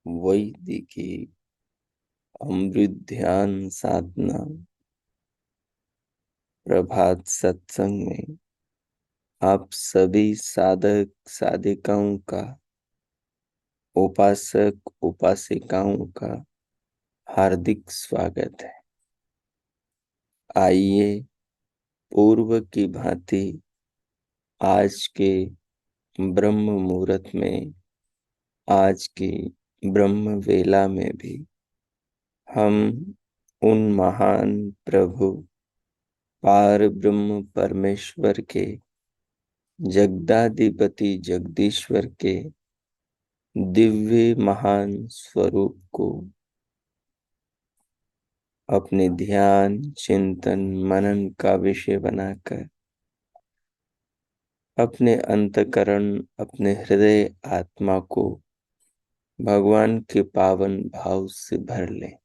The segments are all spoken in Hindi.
वैदिकी अमृत ध्यान साधना प्रभात सत्संग में आप सभी साधक साधिकाओं का, उपासक उपासिकाओं का हार्दिक स्वागत है। आइए पूर्व की भांति आज के ब्रह्म मुहूर्त में, आज की ब्रह्म वेला में भी हम उन महान प्रभु पार ब्रह्म परमेश्वर के, जगदाधिपति जगदीश्वर के दिव्य महान स्वरूप को अपने ध्यान चिंतन मनन का विषय बनाकर अपने अंतःकरण, अपने हृदय आत्मा को भगवान के पावन भाव से भर लें।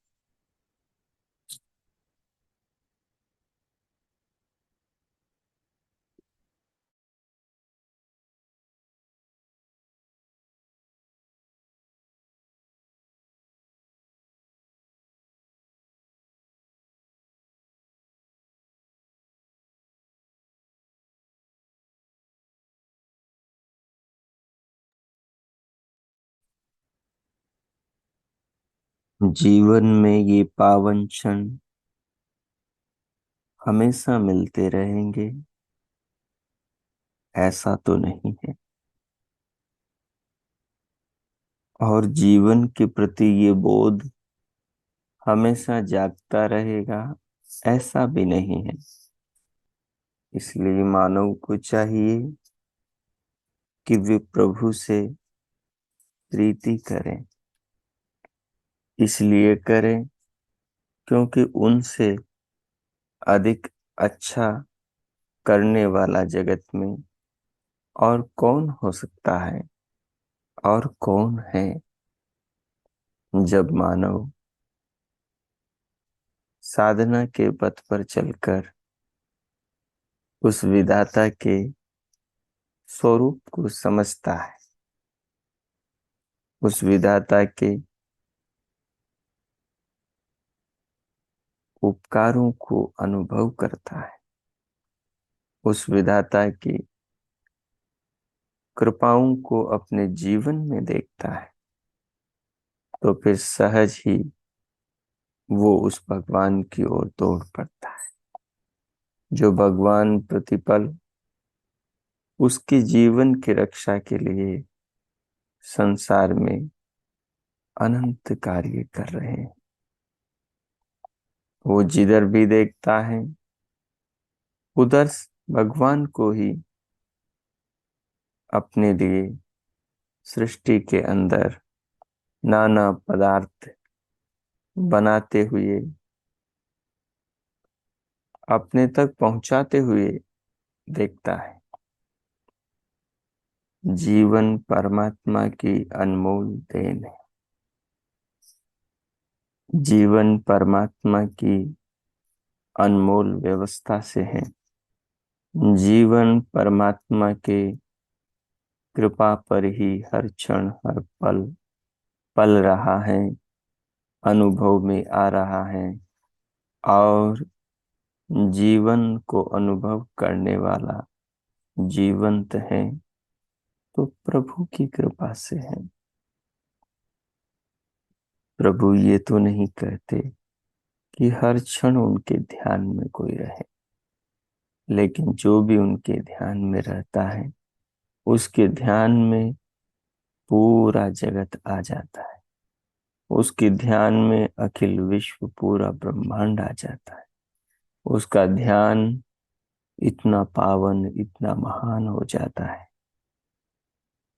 जीवन में ये पावन क्षण हमेशा मिलते रहेंगे ऐसा तो नहीं है, और जीवन के प्रति ये बोध हमेशा जागता रहेगा ऐसा भी नहीं है। इसलिए मानव को चाहिए कि वे प्रभु से प्रीति करें। इसलिए करें क्योंकि उनसे अधिक अच्छा करने वाला जगत में और कौन हो सकता है, और कौन है। जब मानव साधना के पथ पर चलकर उस विधाता के स्वरूप को समझता है, उस विधाता के उपकारों को अनुभव करता है, उस विधाता की कृपाओं को अपने जीवन में देखता है, तो फिर सहज ही वो उस भगवान की ओर दौड़ पड़ता है, जो भगवान प्रतिपल उसके जीवन की रक्षा के लिए संसार में अनंत कार्य कर रहे हैं। वो जिधर भी देखता है उधर भगवान को ही अपने लिए सृष्टि के अंदर नाना पदार्थ बनाते हुए, अपने तक पहुंचाते हुए देखता है। जीवन परमात्मा की अनमोल देन है। जीवन परमात्मा की अनमोल व्यवस्था से है। जीवन परमात्मा के कृपा पर ही हर क्षण हर पल पल रहा है, अनुभव में आ रहा है, और जीवन को अनुभव करने वाला जीवंत है तो प्रभु की कृपा से है। प्रभु ये तो नहीं कहते कि हर क्षण उनके ध्यान में कोई रहे, लेकिन जो भी उनके ध्यान में रहता है उसके ध्यान में पूरा जगत आ जाता है। उसके ध्यान में अखिल विश्व पूरा ब्रह्मांड आ जाता है। उसका ध्यान इतना पावन, इतना महान हो जाता है,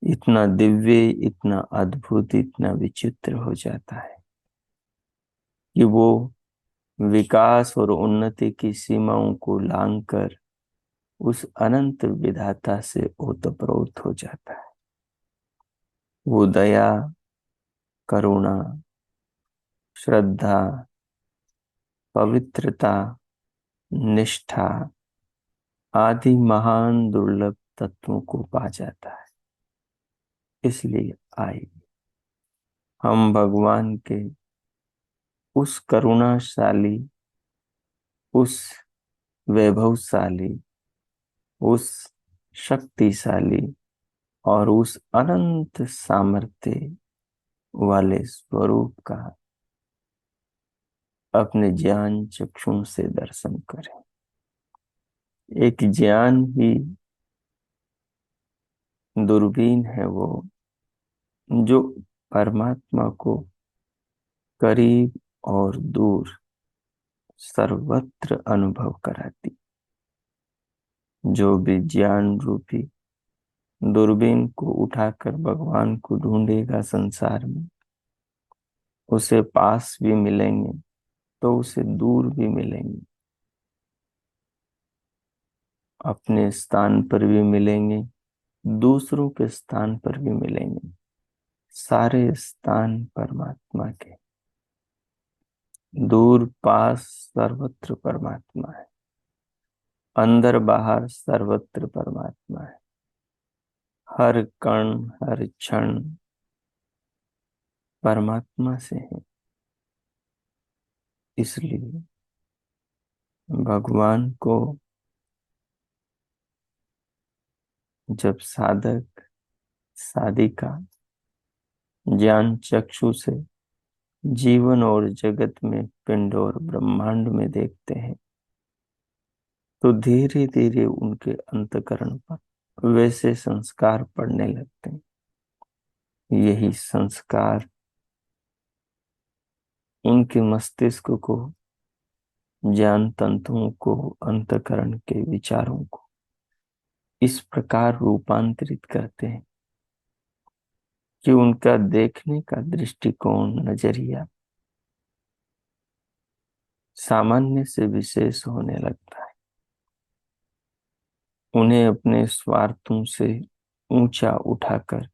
इतना दिव्य, इतना अद्भुत, इतना विचित्र हो जाता है कि वो विकास और उन्नति की सीमाओं को लांघकर उस अनंत विधाता से ओतप्रोत हो जाता है। वो दया, करुणा, श्रद्धा, पवित्रता, निष्ठा आदि महान दुर्लभ तत्वों को पा जाता है। इसलिए आइए हम भगवान के उस करुणाशाली, उस वैभवशाली, उस शक्तिशाली और उस अनंत सामर्थ्य वाले स्वरूप का अपने ज्ञान चक्षु से दर्शन करें। एक ज्ञान ही दूरबीन है वो, जो परमात्मा को करीब और दूर सर्वत्र अनुभव कराती। जो भी ज्ञान रूपी दूरबीन को उठाकर भगवान को ढूंढेगा संसार में, उसे पास भी मिलेंगे तो उसे दूर भी मिलेंगे, अपने स्थान पर भी मिलेंगे, दूसरों के स्थान पर भी मिलेंगे। सारे स्थान परमात्मा के, दूर पास सर्वत्र परमात्मा है, अंदर बाहर सर्वत्र परमात्मा है। हर कण हर क्षण परमात्मा से है। इसलिए भगवान को जब साधक साधिका ज्ञान चक्षु से जीवन और जगत में, पिंड और ब्रह्मांड में देखते हैं, तो धीरे धीरे उनके अंतकरण पर वैसे संस्कार पड़ने लगते हैं। यही संस्कार उनके मस्तिष्क को, ज्ञान तंतुओं को, अंतकरण के विचारों को इस प्रकार रूपांतरित करते हैं कि उनका देखने का दृष्टिकोण, नजरिया सामान्य से विशेष होने लगता है। उन्हें अपने स्वार्थों से ऊंचा उठाकर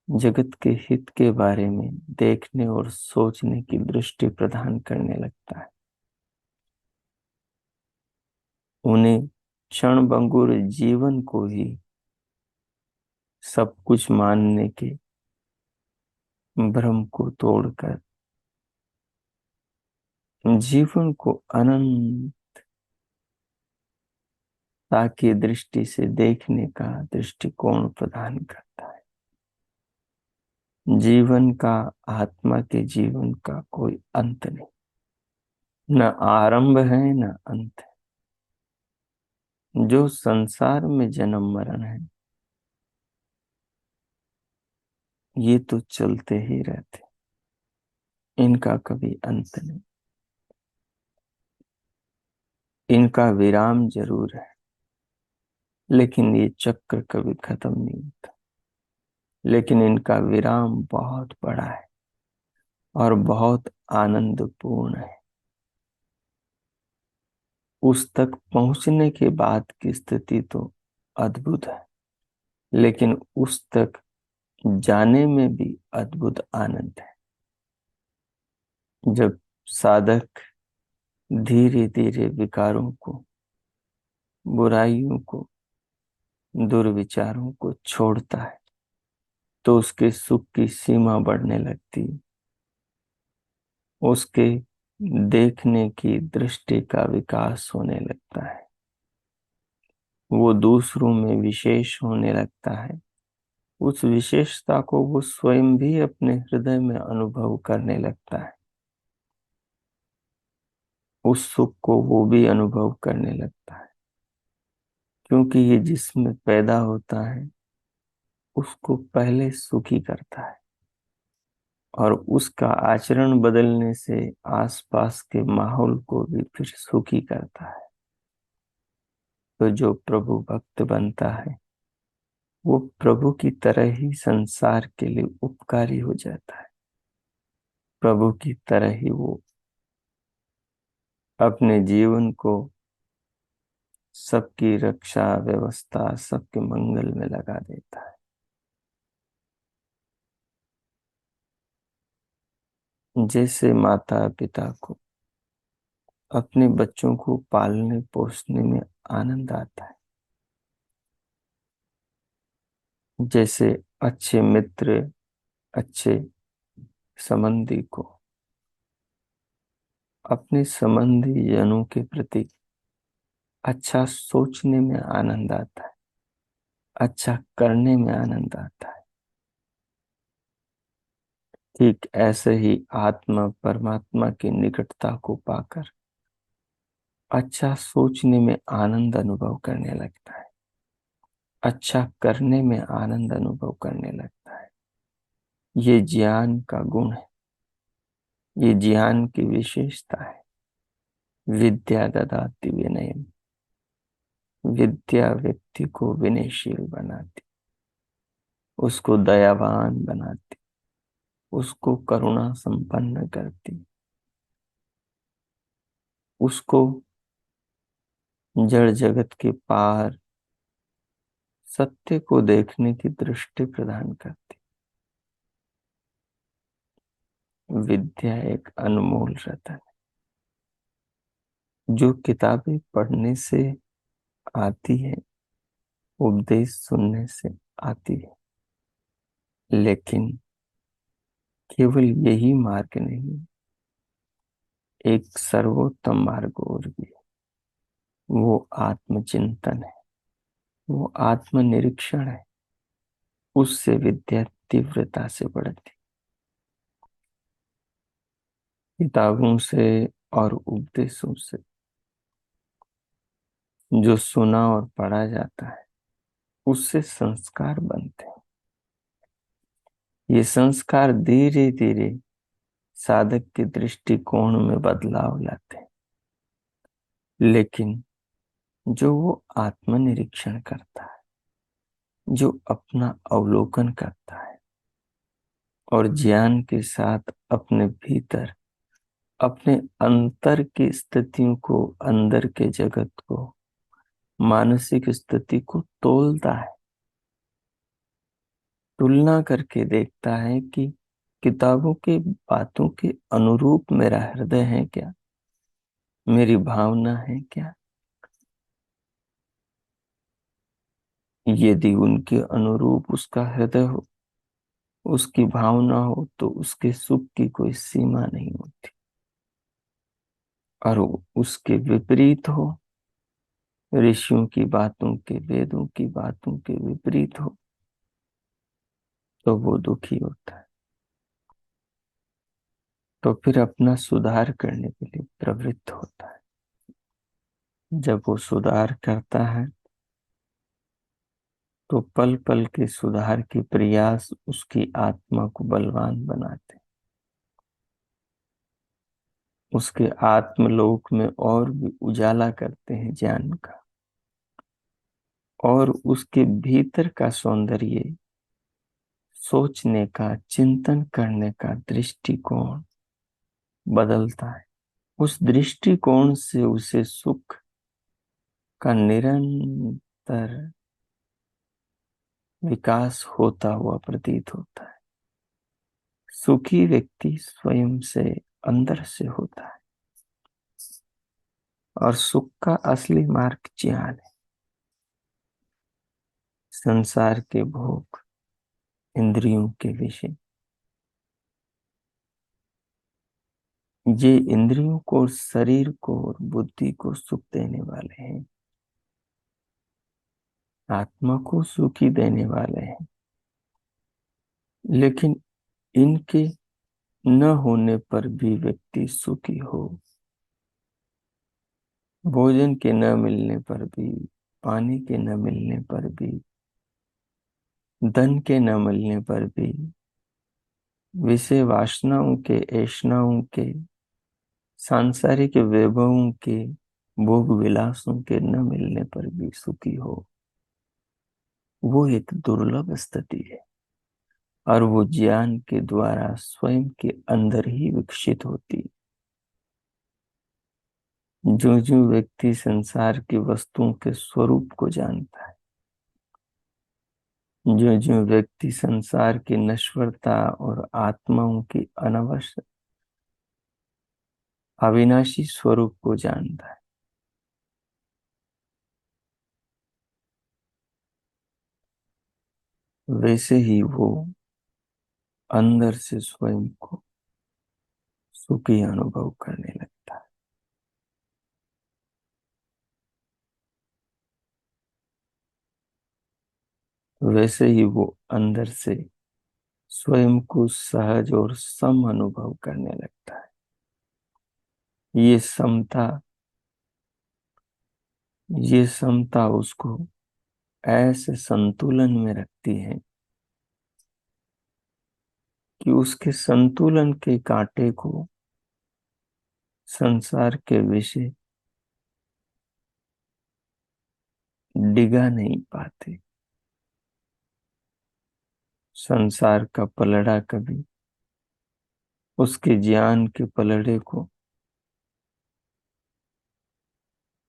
जगत के हित के बारे में देखने और सोचने की दृष्टि प्रदान करने लगता है। उन्हें क्षणभंगुर जीवन को ही सब कुछ मानने के भ्रम को तोड़कर जीवन को अनंतता की दृष्टि से देखने का दृष्टिकोण प्रदान करता है। जीवन का, आत्मा के जीवन का कोई अंत नहीं, न आरंभ है न अंत है। जो संसार में जन्म मरण है, ये तो चलते ही रहते, इनका कभी अंत नहीं। इनका विराम जरूर है, लेकिन ये चक्र कभी खत्म नहीं होता। लेकिन इनका विराम बहुत बड़ा है और बहुत आनंदपूर्ण है। उस तक पहुंचने के बाद की स्थिति तो अद्भुत है, लेकिन उस तक जाने में भी अद्भुत आनंद है। जब साधक धीरे धीरे विकारों को, बुराइयों को, दुर्विचारों को छोड़ता है, तो उसके सुख की सीमा बढ़ने लगती है। उसके देखने की दृष्टि का विकास होने लगता है। वो दूसरों में विशेष होने लगता है। उस विशेषता को वो स्वयं भी अपने हृदय में अनुभव करने लगता है। उस सुख को वो भी अनुभव करने लगता है, क्योंकि ये जिसमें पैदा होता है उसको पहले सुखी करता है, और उसका आचरण बदलने से आसपास के माहौल को भी फिर सुखी करता है। तो जो प्रभु भक्त बनता है, वो प्रभु की तरह ही संसार के लिए उपकारी हो जाता है। प्रभु की तरह ही वो अपने जीवन को सबकी रक्षा, व्यवस्था, सबके मंगल में लगा देता है। जैसे माता पिता को अपने बच्चों को पालने पोसने में आनंद आता है, जैसे अच्छे मित्र, अच्छे संबंधी को अपने संबंधी जनों के प्रति अच्छा सोचने में आनंद आता है, अच्छा करने में आनंद आता है। ठीक ऐसे ही आत्मा परमात्मा की निकटता को पाकर अच्छा सोचने में आनंद अनुभव करने लगता है, अच्छा करने में आनंद अनुभव करने लगता है। ये ज्ञान का गुण है, ये ज्ञान की विशेषता है। विद्या ददाति विनयम, विद्या व्यक्ति को विनयशील बनाती, उसको दयावान बनाती, उसको करुणा संपन्न करती, उसको जड़ जगत के पार सत्य को देखने की दृष्टि प्रदान करती। विद्या एक अनमोल रत्न है, जो किताबें पढ़ने से आती है, उपदेश सुनने से आती है, लेकिन केवल यही मार्ग नहीं, एक सर्वोत्तम मार्ग और भी है। वो आत्मचिंतन है, वो आत्मनिरीक्षण है। उससे विद्या तीव्रता से बढ़ती। किताबों से और उपदेशों से जो सुना और पढ़ा जाता है, उससे संस्कार बनते हैं। ये संस्कार धीरे धीरे साधक के दृष्टिकोण में बदलाव लाते हैं। लेकिन जो वो आत्मनिरीक्षण करता है, जो अपना अवलोकन करता है और ज्ञान के साथ अपने भीतर, अपने अंतर की स्थितियों को, अंदर के जगत को, मानसिक स्थिति को तोलता है, तुलना करके देखता है कि किताबों के बातों के अनुरूप मेरा हृदय है क्या, मेरी भावना है क्या। यदि उनके अनुरूप उसका हृदय हो, उसकी भावना हो, तो उसके सुख की कोई सीमा नहीं होती। और उसके विपरीत हो, ऋषियों की बातों के, वेदों की बातों के विपरीत हो, तो वो दुखी होता है। तो फिर अपना सुधार करने के लिए प्रवृत्त होता है। जब वो सुधार करता है, तो पल पल के सुधार के प्रयास उसकी आत्मा को बलवान बनाते, उसके आत्मलोक में और भी उजाला करते हैं ज्ञान का, और उसके भीतर का सौंदर्य, सोचने का, चिंतन करने का दृष्टिकोण बदलता है। उस दृष्टिकोण से उसे सुख का निरंतर विकास होता हुआ प्रतीत होता है। सुखी व्यक्ति स्वयं से, अंदर से होता है, और सुख का असली मार्ग ज्ञान है। संसार के भोग, इंद्रियों के विषय, ये इंद्रियों को, शरीर को और बुद्धि को सुख देने वाले हैं, आत्मा को सुखी देने वाले हैं। लेकिन इनके न होने पर भी व्यक्ति सुखी हो, भोजन के न मिलने पर भी, पानी के न मिलने पर भी, धन के न मिलने पर भी, विषय वासनाओं के, ऐषणाओं के, सांसारिक वैभवों के, भोग विलासों के न मिलने पर भी सुखी हो, वो एक दुर्लभ स्थिति है। और वो ज्ञान के द्वारा स्वयं के अंदर ही विकसित होती। जो जो व्यक्ति संसार की वस्तुओं के स्वरूप को जानता है, जो जो व्यक्ति संसार की नश्वरता और आत्माओं की अनवश्य अविनाशी स्वरूप को जानता है, वैसे ही वो अंदर से स्वयं को सुखी अनुभव करने लगता है। वैसे ही वो अंदर से स्वयं को सहज और सम अनुभव करने लगता है। ये समता ये समता उसको ऐसे संतुलन में रखती है कि उसके संतुलन के कांटे को संसार के विषय डिगा नहीं पाते। संसार का पलड़ा कभी उसके ज्ञान के पलड़े को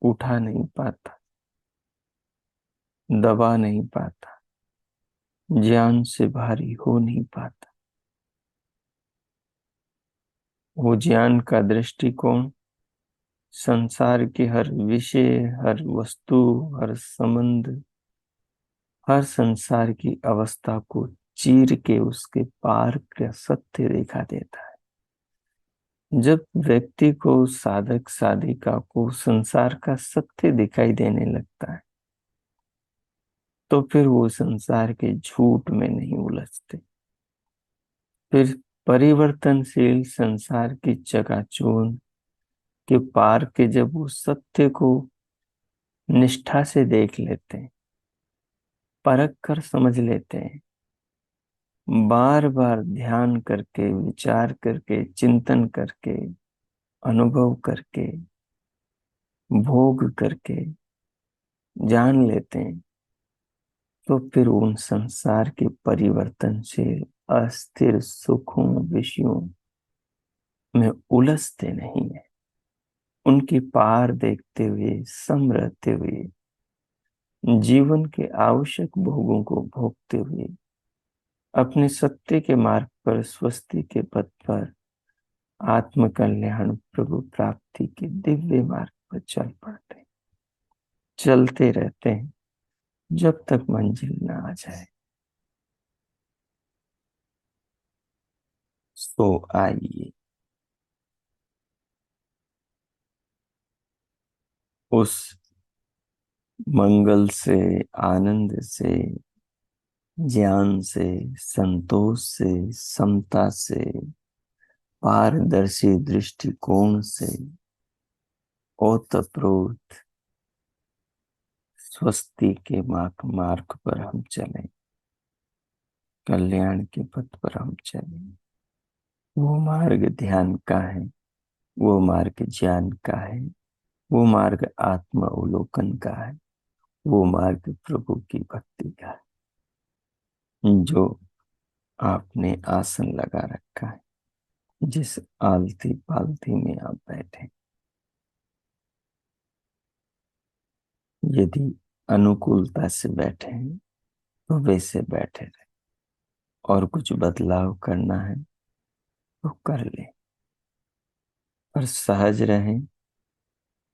उठा नहीं पाता, दबा नहीं पाता, ज्ञान से भारी हो नहीं पाता। वो ज्ञान का दृष्टिकोण संसार के हर विषय, हर वस्तु, हर संबंध, हर संसार की अवस्था को चीर के उसके पार का सत्य दिखा देता है। जब व्यक्ति को, साधक साधिका को संसार का सत्य दिखाई देने लगता है तो फिर वो संसार के झूठ में नहीं उलझते। फिर परिवर्तनशील संसार की चकाचौंध के पार के जब वो सत्य को निष्ठा से देख लेते हैं, परख कर समझ लेते हैं, बार बार ध्यान करके, विचार करके, चिंतन करके, अनुभव करके, भोग करके जान लेते हैं, तो फिर उन संसार के परिवर्तनशील अस्थिर सुखों विषयों में उलझते नहीं है। उनकी पार देखते हुए, सम रहते हुए, जीवन के आवश्यक भोगों को भोगते हुए अपने सत्य के मार्ग पर, स्वस्ति के पथ पर, आत्म कल्याण प्रभु प्राप्ति के दिव्य मार्ग पर चल पड़ते, चलते रहते हैं जब तक मंजिल न आ जाए। सो आइए उस मंगल से, आनंद से, ज्ञान से, संतोष से, समता से, पारदर्शी दृष्टिकोण से ओतप्रोत स्वस्ति के मार्ग पर हम चलें, कल्याण के पथ पर हम चलें। वो मार्ग ध्यान का है, वो मार्ग ज्ञान का है, वो मार्ग आत्म अवलोकन का है, वो मार्ग प्रभु की भक्ति का है। जो आपने आसन लगा रखा है, जिस आलती पालती में आप बैठे, यदि अनुकूलता से बैठे हैं तो वैसे बैठे रहे, और कुछ बदलाव करना है तो कर ले, पर सहज रहें,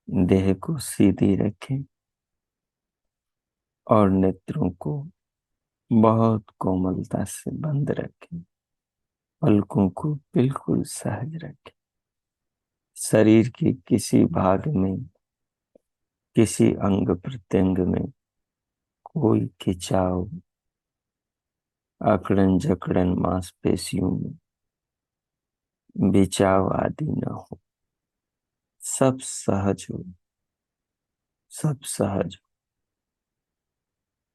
देह को सीधी रखें और नेत्रों को बहुत कोमलता से बंद रखें, पलकों को बिल्कुल सहज रखें। शरीर के किसी भाग में, किसी अंग प्रत्यंग में कोई खिंचाव, अकड़न जकड़न मांसपेशियों में बिचाव आदि न हो। सब सहज हो, सब सहज हो।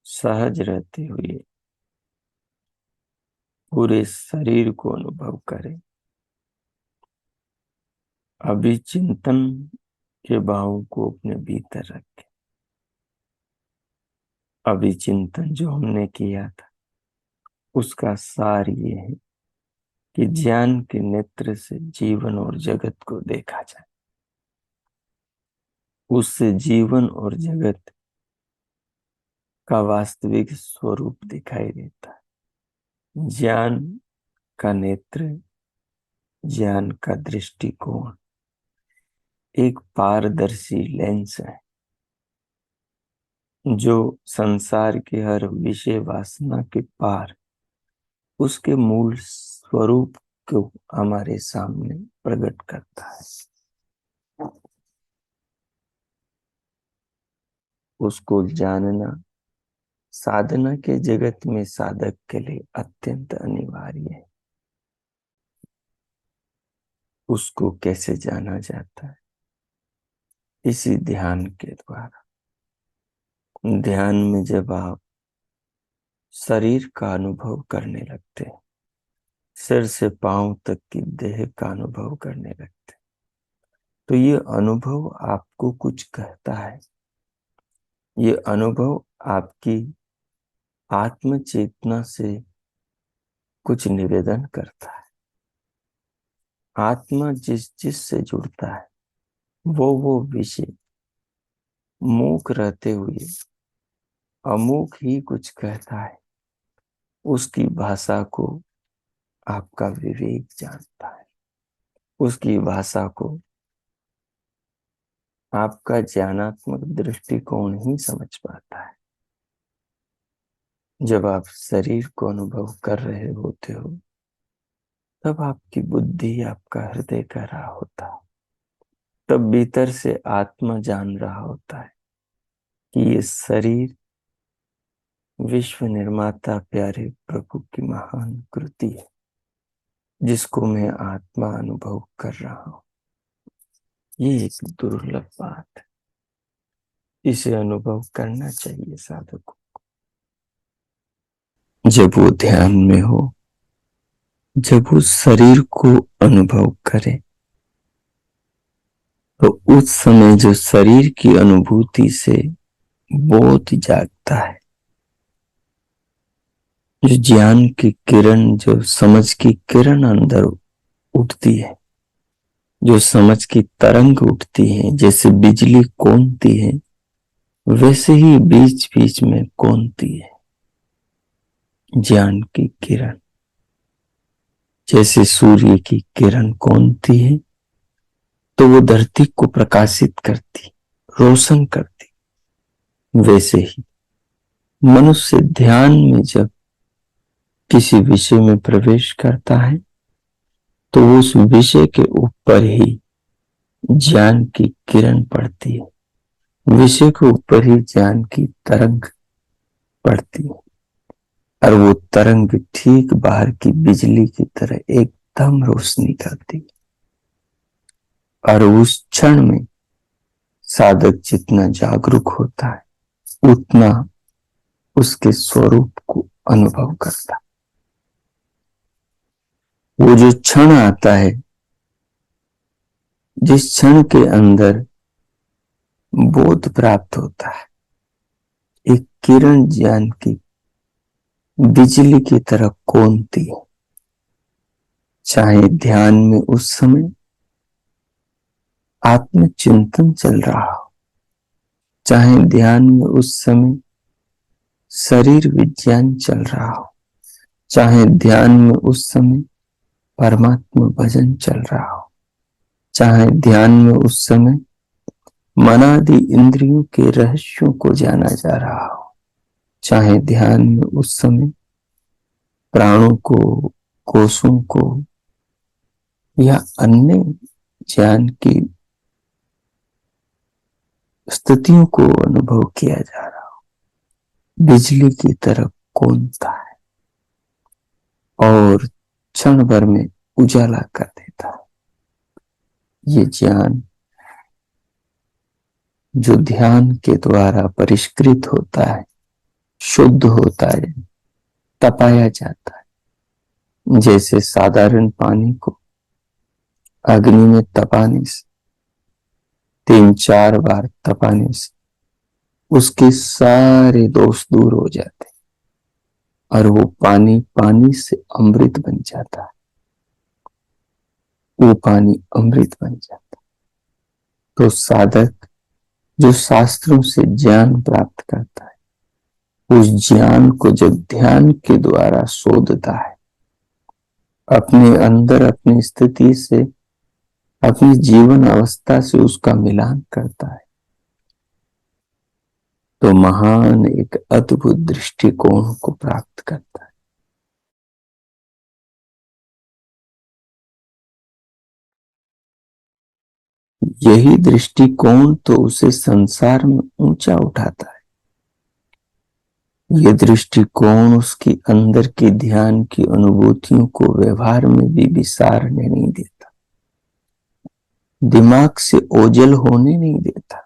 सहज रहते हुए पूरे शरीर को अनुभव करें। अभी चिंतन के भाव को अपने भीतर रखें। अभी चिंतन जो हमने किया था उसका सार ये है कि ज्ञान के नेत्र से जीवन और जगत को देखा जाए। उससे जीवन और जगत का वास्तविक स्वरूप दिखाई देता है। ज्ञान का नेत्र, ज्ञान का दृष्टिकोण एक पारदर्शी लेंस है जो संसार के हर विषय वासना के पार उसके मूल स्वरूप को हमारे सामने प्रकट करता है। उसको जानना साधना के जगत में साधक के लिए अत्यंत अनिवार्य है। उसको कैसे जाना जाता है? इसी ध्यान के द्वारा। ध्यान में जब आप शरीर का अनुभव करने लगते हैं, सिर से पांव तक की देह का अनुभव करने लगते हैं, तो ये अनुभव आपको कुछ कहता है। ये अनुभव आपकी आत्म चेतना से कुछ निवेदन करता है। आत्मा जिस जिस से जुड़ता है वो विषय मूक रहते हुए अमूक ही कुछ कहता है। उसकी भाषा को आपका विवेक जानता है। उसकी भाषा को आपका ज्ञानात्मक दृष्टिकोण ही समझ पाता है। जब आप शरीर को अनुभव कर रहे होते हो, तब आपकी बुद्धि, आपका हृदय कह रहा होता है, तब भीतर से आत्मा जान रहा होता है कि ये शरीर विश्व निर्माता प्यारे प्रभु की महान कृति है, जिसको मैं आत्मा अनुभव कर रहा हूं। ये एक दुर्लभ बात है। इसे अनुभव करना चाहिए साधक को। जब वो ध्यान में हो, जब वो शरीर को अनुभव करे, तो उस समय जो शरीर की अनुभूति से बोध जागता है, जो ज्ञान की किरण, जो समझ की किरण अंदर उठती है, जो समझ की तरंग उठती है, जैसे बिजली कौंधती है, वैसे ही बीच बीच में कौंधती है ज्ञान की किरण। जैसे सूर्य की किरण कौंधती है तो वो धरती को प्रकाशित करती, रोशन करती, वैसे ही मनुष्य ध्यान में जब किसी विषय में प्रवेश करता है, तो उस विषय के ऊपर ही ज्ञान की किरण पड़ती है, विषय के ऊपर ही ज्ञान की तरंग पड़ती है, और वो तरंग ठीक बाहर की बिजली की तरह एकदम रोशनी करती है। और उस क्षण में साधक जितना जागरूक होता है, उतना उसके स्वरूप को अनुभव करता है। वो जो क्षण आता है, जिस क्षण के अंदर बोध प्राप्त होता है, एक किरण ज्ञान की बिजली की तरह कौंधती है। चाहे ध्यान में उस समय आत्मचिंतन चल रहा हो, चाहे ध्यान में उस समय शरीर विज्ञान चल रहा हो, चाहे ध्यान में उस समय परमात्मा भजन चल रहा हो, चाहे ध्यान में उस समय मनादि इंद्रियों के रहस्यों को जाना जा रहा हो, चाहे ध्यान में उस समय प्राणों को, कोषों को या अन्य ज्ञान की स्थितियों को अनुभव किया जा रहा हो, बिजली की तरह कौंधता है और क्षण भर में उजाला कर देता है। ये ज्ञान जो ध्यान के द्वारा परिष्कृत होता है, शुद्ध होता है, तपाया जाता है। जैसे साधारण पानी को अग्नि में तपाने से, 3-4 बार तपाने से उसके सारे दोष दूर हो जाते और वो पानी पानी से अमृत बन जाता है। वो पानी अमृत बन जाता है। तो साधक जो शास्त्रों से ज्ञान प्राप्त करता है, उस ज्ञान को जब ध्यान के द्वारा शोधता है, अपने अंदर अपनी स्थिति से, अपनी जीवन अवस्था से उसका मिलान करता है, तो महान एक अद्भुत दृष्टिकोण को प्राप्त करता है। यही दृष्टिकोण तो उसे संसार में ऊंचा उठाता है। यह दृष्टिकोण उसके अंदर की ध्यान की अनुभूतियों को व्यवहार में भी विसारने नहीं देता, दिमाग से ओझल होने नहीं देता।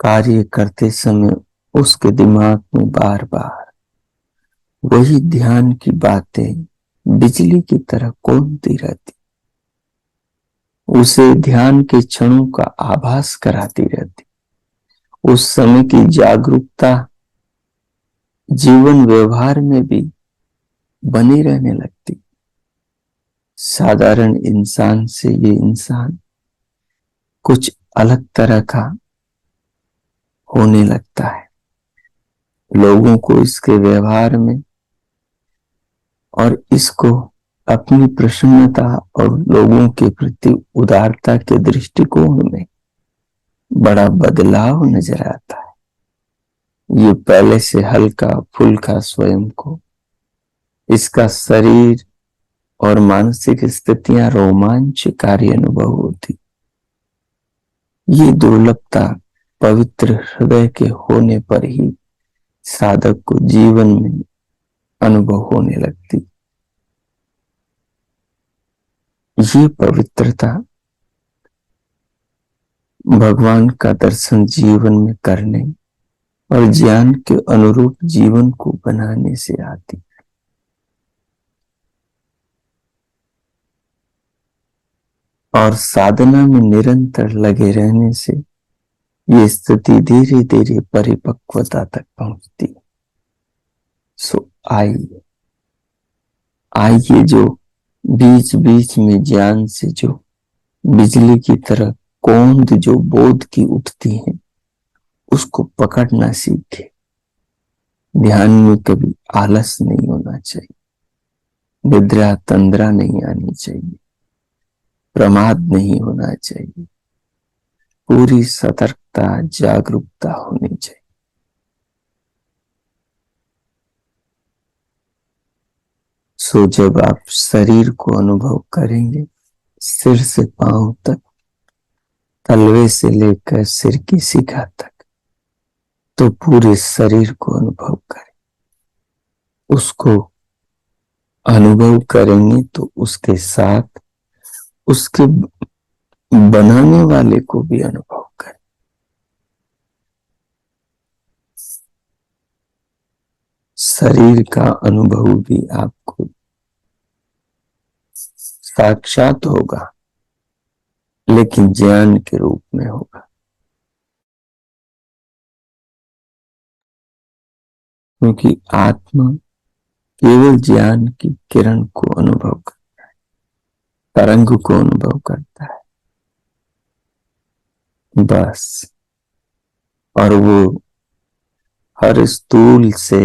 कार्य करते समय उसके दिमाग में बार बार वही ध्यान की बातें बिजली की तरह कूदती रहती, उसे ध्यान के क्षणों का आभास कराती रहती। उस समय की जागरूकता जीवन व्यवहार में भी बनी रहने लगती। साधारण इंसान से ये इंसान कुछ अलग तरह का होने लगता है। लोगों को इसके व्यवहार में और इसको अपनी प्रसन्नता और लोगों के प्रति उदारता के दृष्टिकोण में बड़ा बदलाव नजर आता है। ये पहले से हल्का फुल्का स्वयं को, इसका शरीर और मानसिक स्थितियां रोमांचकारी अनुभव होती। ये दुर्लभता पवित्र हृदय के होने पर ही साधक को जीवन में अनुभव होने लगती। ये पवित्रता भगवान का दर्शन जीवन में करने और ज्ञान के अनुरूप जीवन को बनाने से आती। और साधना में निरंतर लगे रहने से ये स्थिति धीरे धीरे परिपक्वता तक पहुंचती। सो आइए जो बीच बीच में ज्ञान से जो बिजली की तरह कौंध जो बोध की उठती है उसको पकड़ना सीखे। ध्यान में कभी आलस नहीं होना चाहिए, निद्रा तंद्रा नहीं आनी चाहिए, प्रमाद नहीं होना चाहिए, पूरी सतर्कता जागरूकता होनी चाहिए। सो जब आप शरीर को अनुभव करेंगे, सिर से पांव तक, तलवे से लेकर सिर की शिखा तक, तो पूरे शरीर को अनुभव करें। उसको अनुभव करेंगे तो उसके साथ उसके बनाने वाले को भी अनुभव करें। शरीर का अनुभव भी आपको साक्षात होगा, लेकिन ज्ञान के रूप में होगा। क्योंकि आत्मा केवल ज्ञान की किरण को अनुभव करता है, तरंग को अनुभव करता है, बस। और वो हर स्थूल से,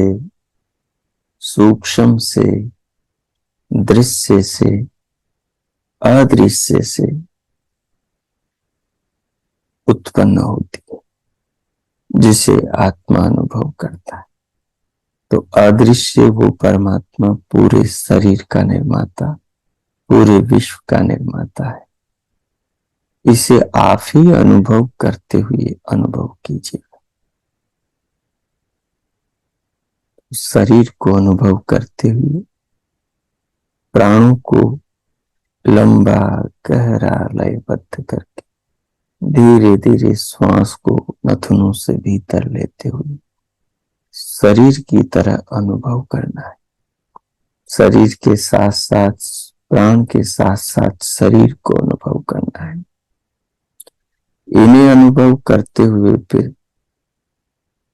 सूक्ष्म से, दृश्य से, अदृश्य से उत्पन्न होती है, जिसे आत्मा अनुभव करता है। तो अदृश्य वो परमात्मा पूरे शरीर का निर्माता, पूरे विश्व का निर्माता है। इसे आप ही अनुभव करते हुए अनुभव कीजिए। शरीर को अनुभव करते हुए प्राणों को लंबा गहरा लयबद्ध करके धीरे धीरे श्वास को नथुनों से भीतर लेते हुए शरीर की तरह अनुभव करना है। शरीर के साथ साथ प्राण के साथ साथ शरीर को अनुभव करना है। इन्हें अनुभव करते हुए फिर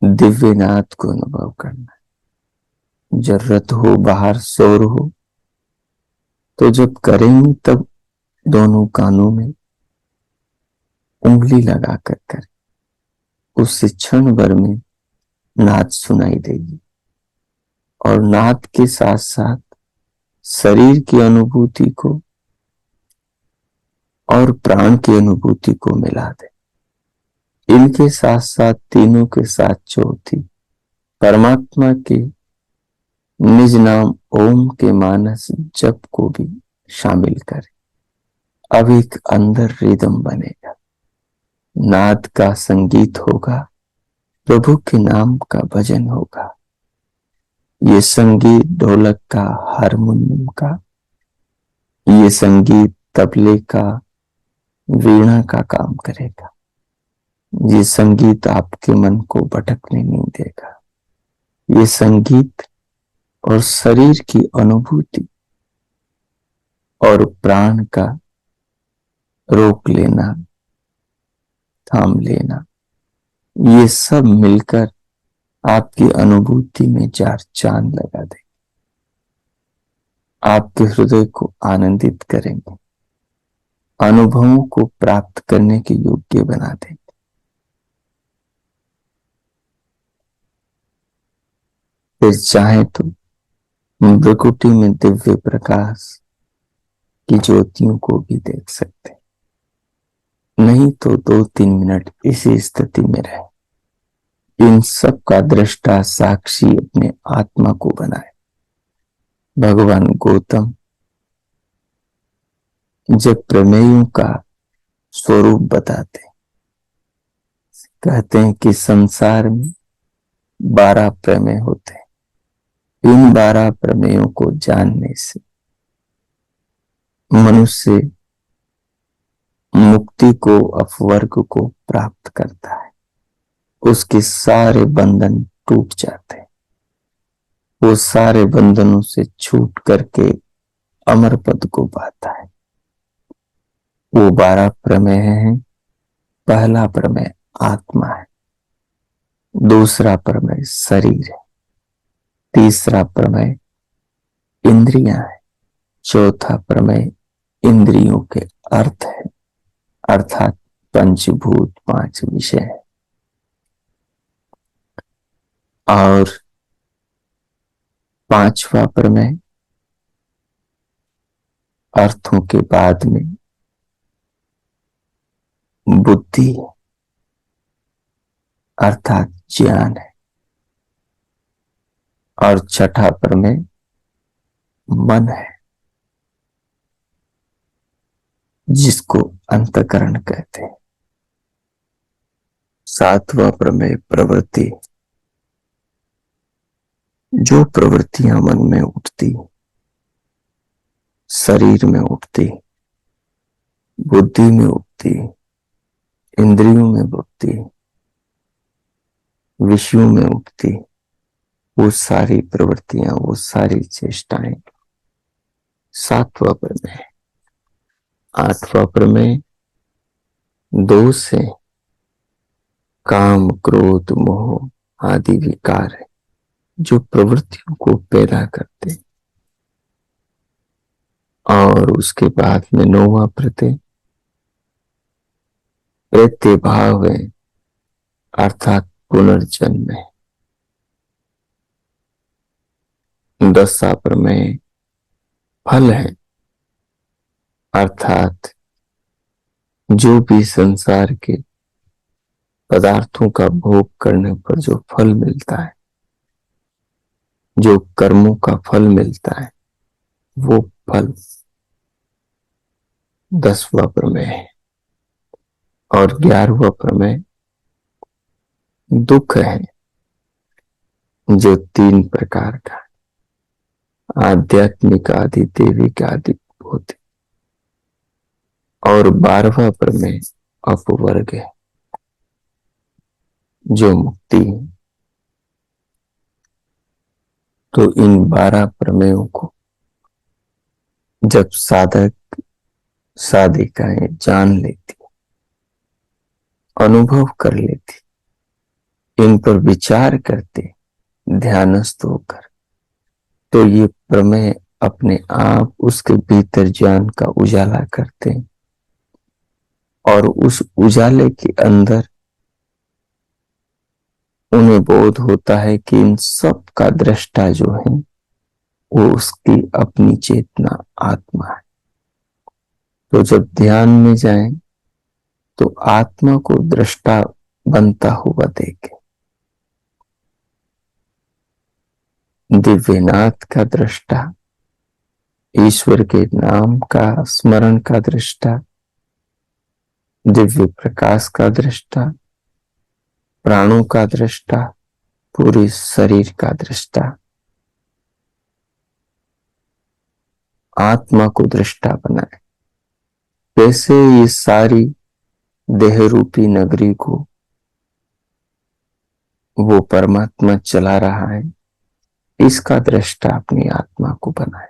दिव्यनाद को अनुभव करना है। जरूरत हो बाहर शोर हो तो जब करेंगे तब दोनों कानों में उंगली लगाकर करें, उससे क्षण भर में नाद सुनाई देगी। और नाद के साथ साथ शरीर की अनुभूति को और प्राण की अनुभूति को मिला दे। इनके साथ साथ तीनों के साथ चौथी परमात्मा के निज नाम ओम के मानस जप को भी शामिल करें। अब एक अंदर रिदम बनेगा, नाद का संगीत होगा, प्रभु के नाम का भजन होगा। ये संगीत ढोलक का, हारमोनियम का, ये संगीत तबले का, वीणा का काम करेगा। ये संगीत आपके मन को भटकने नहीं देगा। ये संगीत और शरीर की अनुभूति और प्राण का रोक लेना, थाम लेना, ये सब मिलकर आपकी अनुभूति में चार चांद लगा देंगे, आपके हृदय को आनंदित करेंगे, अनुभवों को प्राप्त करने के योग्य बना देंगे। फिर चाहे तो भ्रकुटी में दिव्य प्रकाश की ज्योतियों को भी देख सकते, नहीं तो 2-3 मिनट इसी स्थिति में रहे। इन सब का दृष्टा साक्षी अपने आत्मा को बनाए। भगवान गौतम जब प्रमेयों का स्वरूप बताते, कहते हैं कि संसार में 12 प्रमेय होते हैं। इन 12 प्रमेयों को जानने से मनुष्य मुक्ति को, अपवर्ग को प्राप्त करता है। उसके सारे बंधन टूट जाते हैं, वो सारे बंधनों से छूट करके अमर पद को पाता है। वो 12 प्रमेय हैं। पहला प्रमेय आत्मा है, दूसरा प्रमेय शरीर है, तीसरा प्रमेय इंद्रियां है, चौथा प्रमेय इंद्रियों के अर्थ है, अर्थात पंचभूत 5 विषय है, और पांचवा प्रमेय अर्थों के बाद में बुद्धि है, अर्थात ज्ञान है, और छठा प्रमेय मन है, जिसको अंतःकरण कहते हैं। सातवां प्रमेय प्रवृत्ति, जो प्रवृत्तियां मन में उठती, शरीर में उठती, बुद्धि में उठती, इंद्रियों में उठती, विषयों में उठती, वो सारी प्रवृत्तियां, वो सारी चेष्टाएं सातवां प्रमेय। आठवां प्रमेय दोष है, काम, क्रोध, मोह आदि विकार है, जो प्रवृत्तियों को पैदा करते। और उसके बाद में 9वां प्रत्यय प्रत्यय भाव है, अर्थात पुनर्जन्म है। 10वां प्रमेय फल है, अर्थात जो भी संसार के पदार्थों का भोग करने पर जो फल मिलता है, जो कर्मों का फल मिलता है, वो फल 10वां प्रमेय है। और 11वां प्रमेय दुख है, जो 3 प्रकार का, आध्यात्मिक आदि, दैविक आदि होते। और 12वां प्रमेय अपवर्ग है, जो मुक्ति है। तो इन 12 प्रमेयों को जब साधक साधिकाएं जान लेती, अनुभव कर लेती, इन पर विचार करते ध्यानस्थ होकर, तो ये प्रमेय अपने आप उसके भीतर ज्ञान का उजाला करते हैं, और उस उजाले के अंदर उन्हें बोध होता है कि इन सब का दृष्टा जो है वो उसकी अपनी चेतना आत्मा है। तो जब ध्यान में जाएं तो आत्मा को दृष्टा बनता हुआ देखें, दिव्यनाथ का दृष्टा ईश्वर के नाम का स्मरण का दृष्टा, दिव्य प्रकाश का दृष्टा, प्राणों का दृष्टा, पूरे शरीर का दृष्टा, आत्मा को दृष्टा बनाए। कैसे ये सारी देह रूपी नगरी को वो परमात्मा चला रहा है, इसका दृष्टा अपनी आत्मा को बनाए।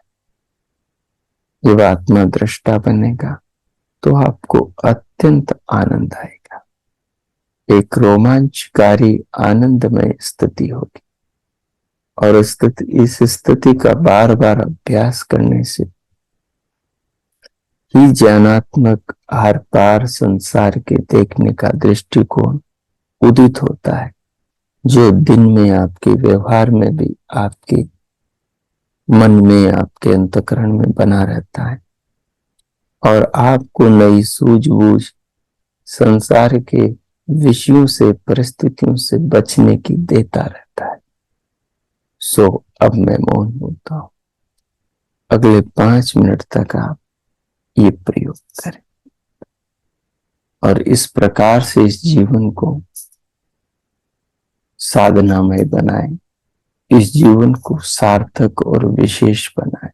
जब आत्मा दृष्टा बनेगा तो आपको अत्यंत आनंद आएगा, एक रोमांचकारी आनंदमय स्थिति होगी। और इस स्थिति का बार बार अभ्यास करने से ही ज्ञानात्मक हर पार संसार के देखने का दृष्टिकोण उदित होता है, जो दिन में आपके व्यवहार में भी, आपके मन में, आपके अंतःकरण में बना रहता है और आपको नई सूझबूझ संसार के विषयों से, परिस्थितियों से बचने की देता रहता है। सो अब मैं मौन होता हूं। अगले 5 मिनट तक आप ये प्रयोग करें और इस प्रकार से इस जीवन को साधनामय बनाए, इस जीवन को सार्थक और विशेष बनाए।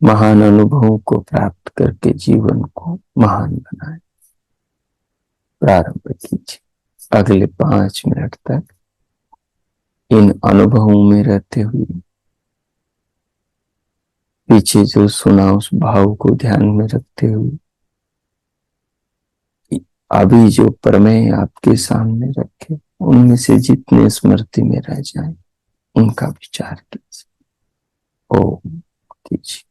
महान अनुभवों को प्राप्त करके जीवन को महान बनाए। प्रारंभ कीजिए अगले 5 मिनट तक इन अनुभवों में रहते हुए, पीछे जो सुना उस भाव को ध्यान में रखते हुए, अभी जो प्रमेय आपके सामने रखे उनमें से जितने स्मृति में रह जाए उनका विचार कीजिए। ओम कीजिए।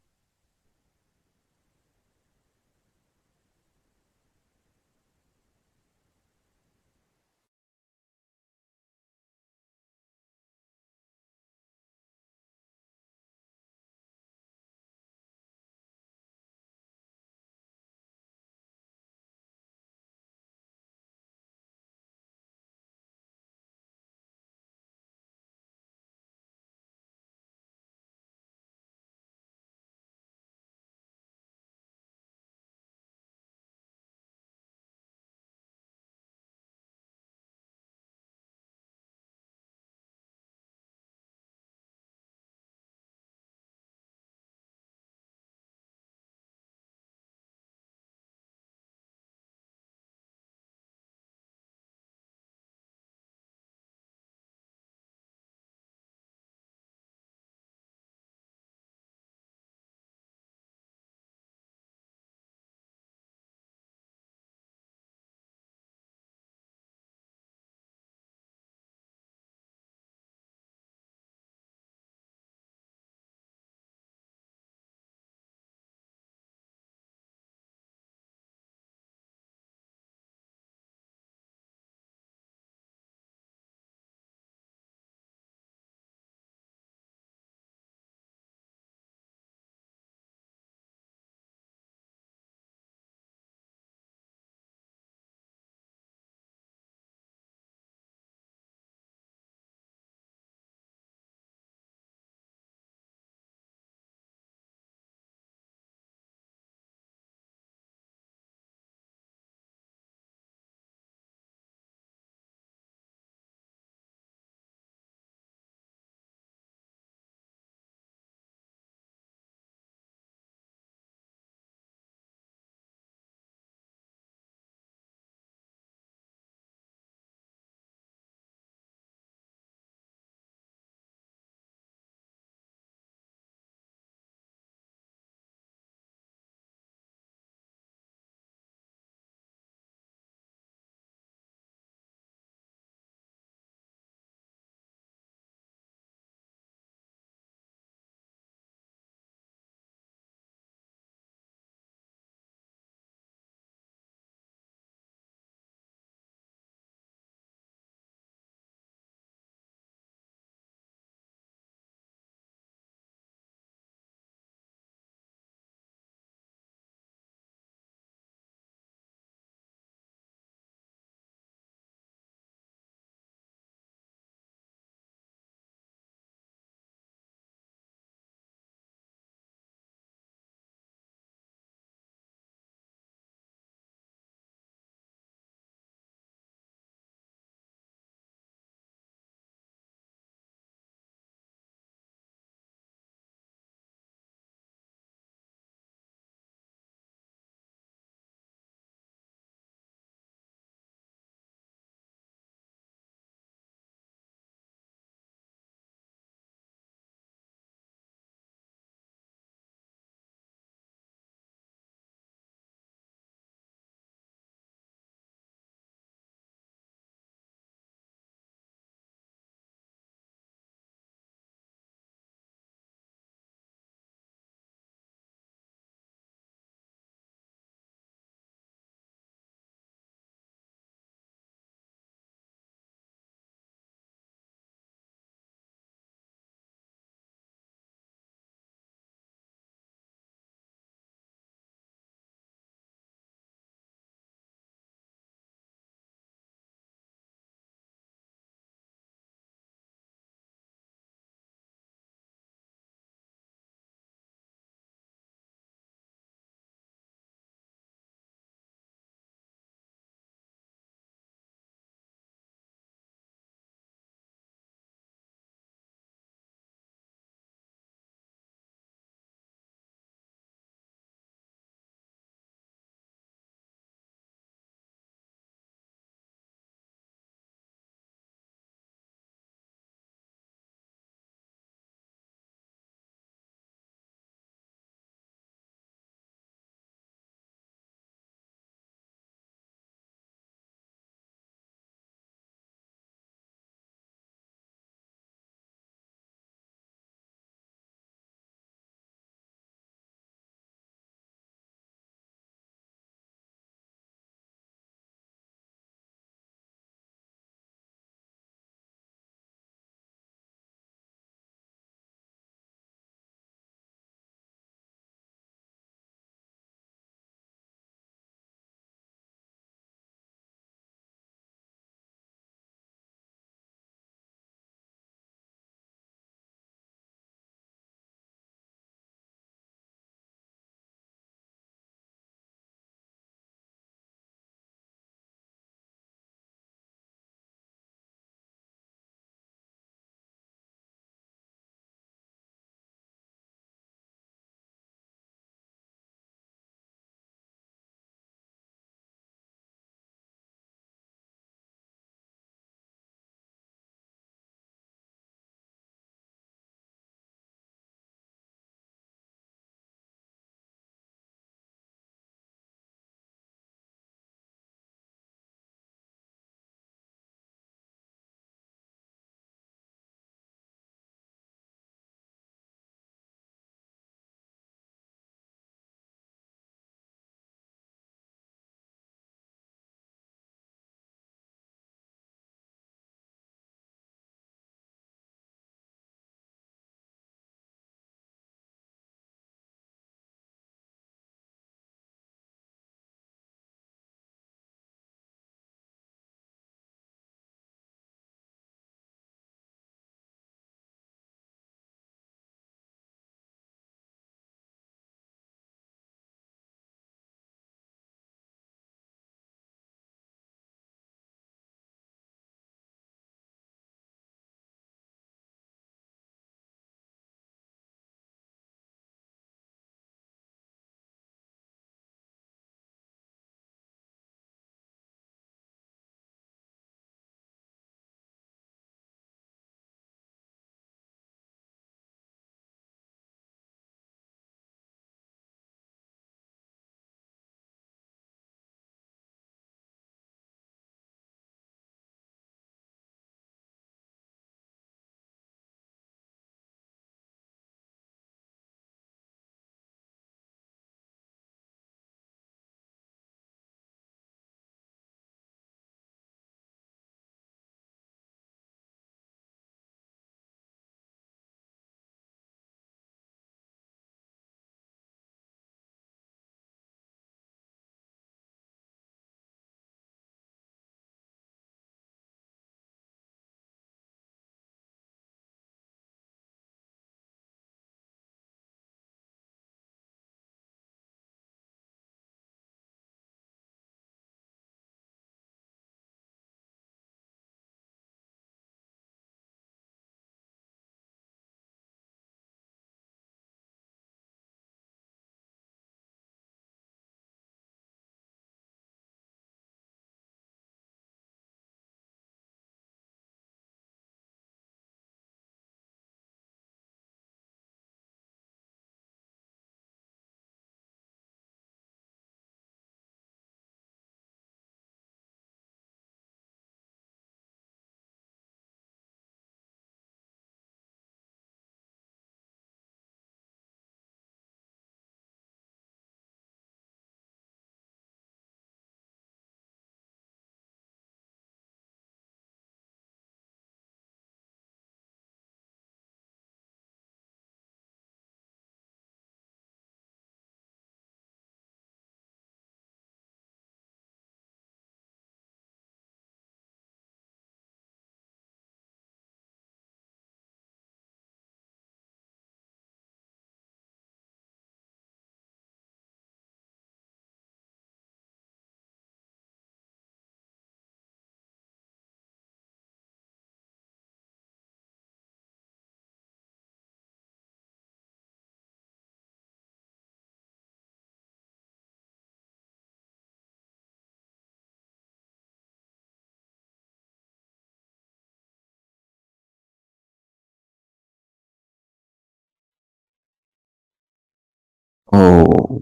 ओ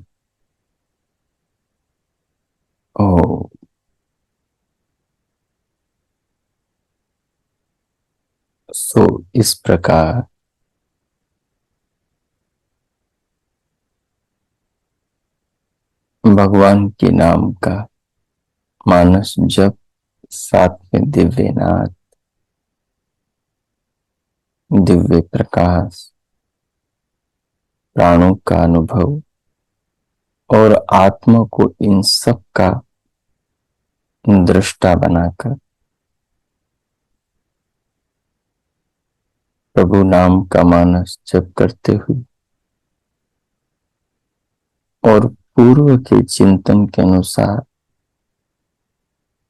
ओ। सो इस प्रकार भगवान के नाम का मानस जप, साथ में दिव्य नाद, दिव्य प्रकाश, प्राणों का अनुभव और आत्मा को इन सब का दृष्टा बनाकर प्रभु नाम का मानस जप करते हुए और पूर्व के चिंतन के अनुसार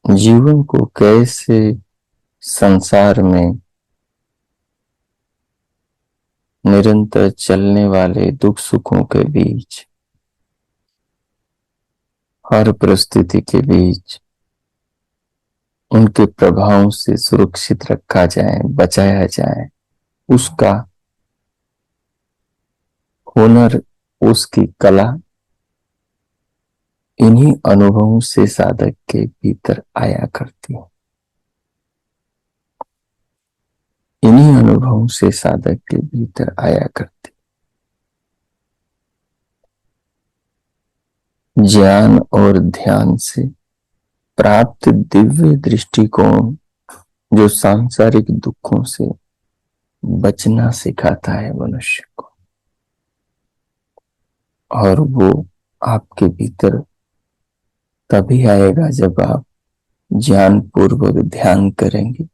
जीवन को कैसे संसार में निरंतर चलने वाले दुख सुखों के बीच, हर परिस्थिति के बीच उनके प्रभावों से सुरक्षित रखा जाए, बचाया जाए, उसका हुनर, उसकी कला इन्हीं अनुभवों से साधक के भीतर आया करती है। इन्हीं अनुभवों से साधक के भीतर आया करती। ज्ञान और ध्यान से प्राप्त दिव्य दृष्टिकोण जो सांसारिक दुखों से बचना सिखाता है मनुष्य को, और वो आपके भीतर तभी आएगा जब आप ज्ञान पूर्वक ध्यान करेंगे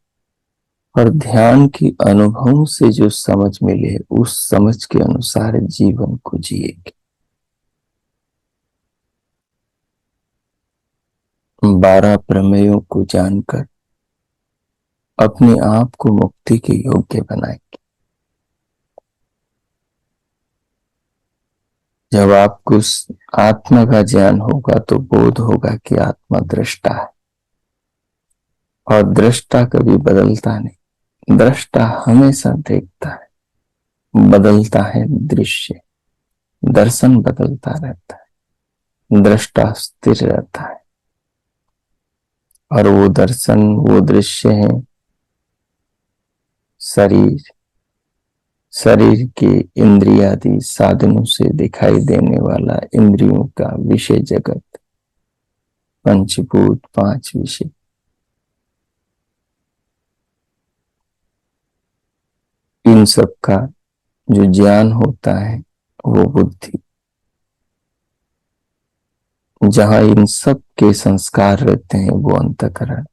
और ध्यान की अनुभवों से जो समझ मिले उस समझ के अनुसार जीवन को जिएंगे। 12 प्रमेयों को जानकर अपने आप को मुक्ति के योग्य बनाएंगे। जब आपको आत्मा का ज्ञान होगा तो बोध होगा कि आत्मा दृष्टा है और दृष्टा कभी बदलता नहीं। दृष्टा हमेशा देखता है, बदलता है दृश्य, दर्शन बदलता रहता है, दृष्टा स्थिर रहता है। और वो दर्शन, वो दृश्य है शरीर, शरीर के इंद्रियादि साधनों से दिखाई देने वाला इंद्रियों का विषय जगत, पंचभूत, 5 विषय। इन सब का जो ज्ञान होता है वो बुद्धि, जहां इन सब के संस्कार रहते हैं वो अंतःकरण।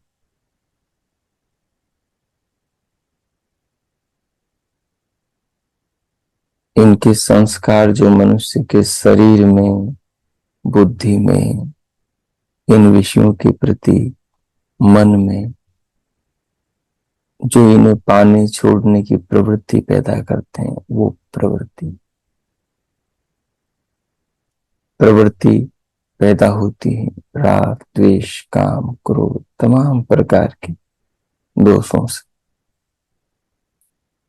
इनके संस्कार जो मनुष्य के शरीर में, बुद्धि में, इन विषयों के प्रति मन में जो इन्हें पाने छोड़ने की प्रवृत्ति पैदा करते हैं, वो प्रवृत्ति पैदा होती है राग, द्वेष, काम, क्रोध, तमाम प्रकार के दोषों से,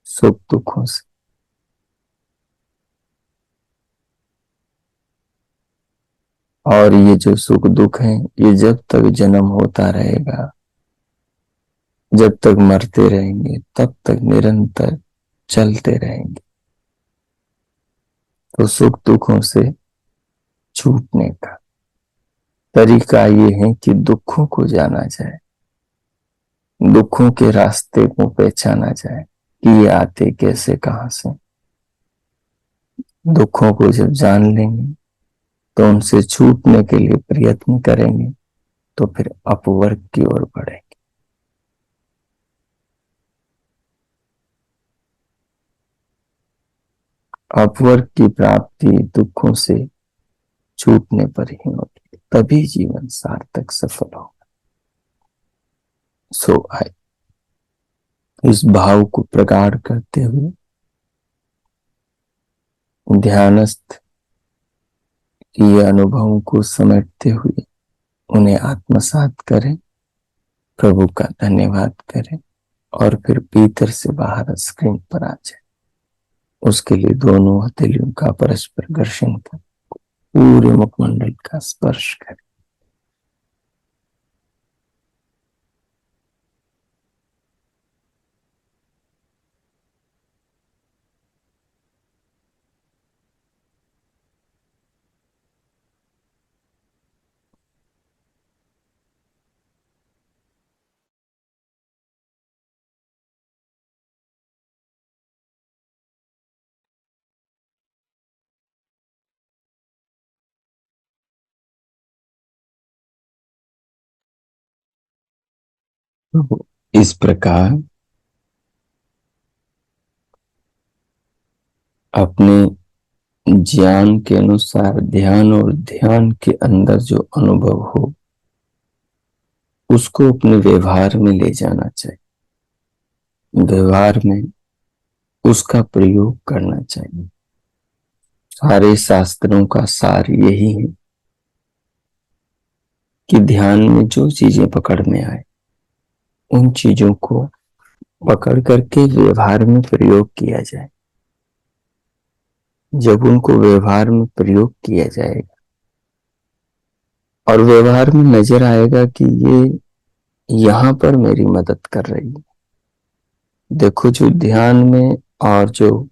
सुख दुखों से। और ये जो सुख दुख है ये जब तक जन्म होता रहेगा, जब तक मरते रहेंगे, तब तक निरंतर चलते रहेंगे। तो सुख दुखों से छूटने का तरीका ये है कि दुखों को जाना जाए, दुखों के रास्ते को पहचाना जाए कि ये आते कैसे, कहां से। दुखों को जब जान लेंगे तो उनसे छूटने के लिए प्रयत्न करेंगे तो फिर अपवर्ग की ओर बढ़ेंगे। अपवर्ग की प्राप्ति दुखों से छूटने पर ही होगी, तभी जीवन सार्थक सफल होगा। सो आए इस भाव को प्रगाढ़ करते हुए ध्यानस्थ ये अनुभवों को समेटते हुए उन्हें आत्मसात करें, प्रभु का धन्यवाद करें और फिर भीतर से बाहर स्क्रीन पर आ जाए। उसके लिए दोनों हथेलियों का परस्पर घर्षण कर पूरे मुखमंडल का स्पर्श करें। तो इस प्रकार अपने ज्ञान के अनुसार ध्यान और ध्यान के अंदर जो अनुभव हो उसको अपने व्यवहार में ले जाना चाहिए, व्यवहार में उसका प्रयोग करना चाहिए। सारे शास्त्रों का सार यही है कि ध्यान में जो चीजें पकड़ में आए उन चीजों को पकड़ करके व्यवहार में प्रयोग किया जाए। जब उनको व्यवहार में प्रयोग किया जाएगा और व्यवहार में नजर आएगा कि ये यहां पर मेरी मदद कर रही है। देखो, जो ध्यान में और जो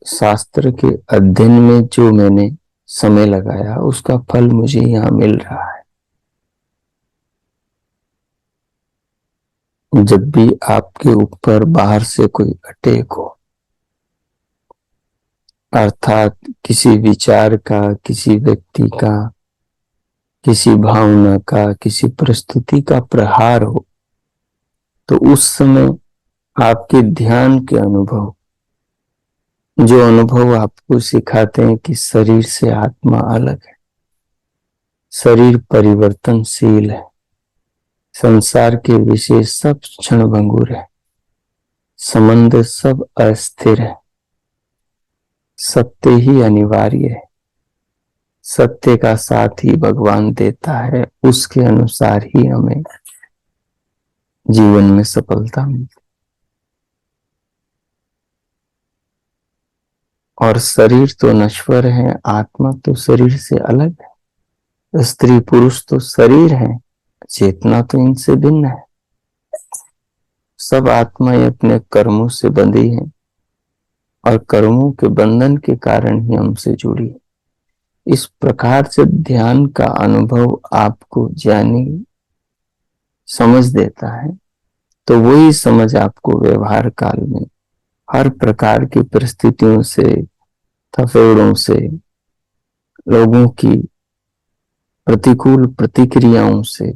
शास्त्र के अध्ययन में जो मैंने समय लगाया उसका फल मुझे यहाँ मिल रहा है। जब भी आपके ऊपर बाहर से कोई अटैक हो, अर्थात किसी विचार का, किसी व्यक्ति का, किसी भावना का, किसी परिस्थिति का प्रहार हो, तो उस समय आपके ध्यान के अनुभव, जो अनुभव आपको सिखाते हैं कि शरीर से आत्मा अलग है, शरीर परिवर्तनशील है, संसार के विषय सब क्षणभंगुर है, संबंध सब अस्थिर है, सत्य ही अनिवार्य है, सत्य का साथ ही भगवान देता है, उसके अनुसार ही हमें जीवन में सफलता मिलती। और शरीर तो नश्वर है, आत्मा तो शरीर से अलग है। स्त्री पुरुष तो शरीर है, चेतना तो इनसे भिन्न है। सब आत्माएं अपने कर्मों से बंधी हैं और कर्मों के बंधन के कारण ही हमसे जुड़ी है। इस प्रकार से ध्यान का अनुभव आपको ज्ञानी समझ देता है, तो वही समझ आपको व्यवहार काल में हर प्रकार की परिस्थितियों से, थपेड़ों से, लोगों की प्रतिकूल प्रतिक्रियाओं से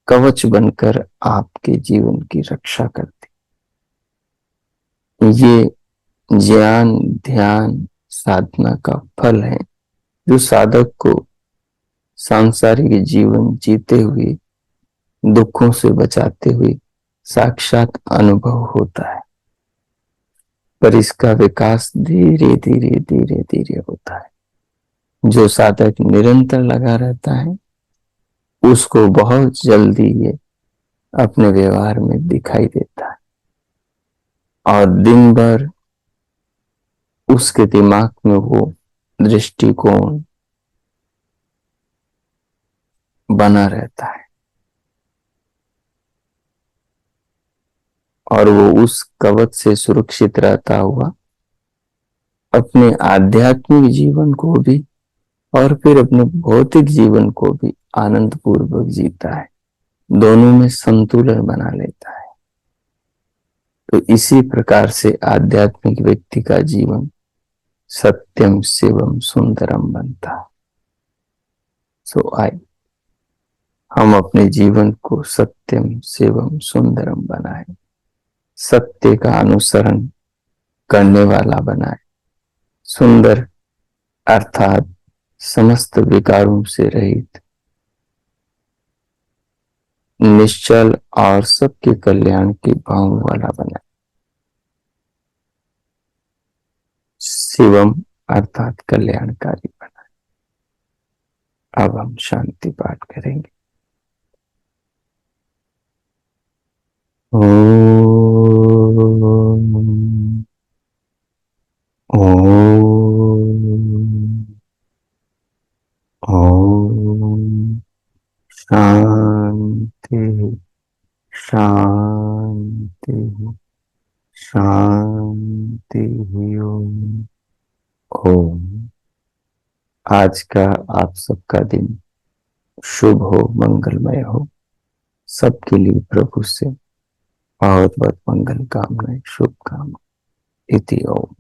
कवच बनकर आपके जीवन की रक्षा करती। ये ज्ञान ध्यान साधना का फल है जो साधक को सांसारिक जीवन जीते हुए, दुखों से बचाते हुए साक्षात अनुभव होता है। पर इसका विकास धीरे धीरे धीरे धीरे होता है। जो साधक निरंतर लगा रहता है उसको बहुत जल्दी ये अपने व्यवहार में दिखाई देता है और दिन भर उसके दिमाग में वो दृष्टिकोण बना रहता है और वो उस कवच से सुरक्षित रहता हुआ अपने आध्यात्मिक जीवन को भी और फिर अपने भौतिक जीवन को भी आनंद पूर्वक जीता है, दोनों में संतुलन बना लेता है। तो इसी प्रकार से आध्यात्मिक व्यक्ति का जीवन सत्यम शिवम सुंदरम बनता है। सो आए हम अपने जीवन को सत्यम शिवम सुंदरम बनाए, सत्य का अनुसरण करने वाला बनाए, सुंदर अर्थात समस्त विकारों से रहित, निश्चल और सबके कल्याण के भाव वाला बनाए। शिवम अर्थात कल्याणकारी बनाए। अब हम शांति पाठ करेंगे। ओम ओम ओम। ओम। आज का आप सबका दिन शुभ हो, मंगलमय हो। सबके लिए प्रभु से बहुत बहुत मंगल कामनाएं, शुभकामनाएं। इति ओम।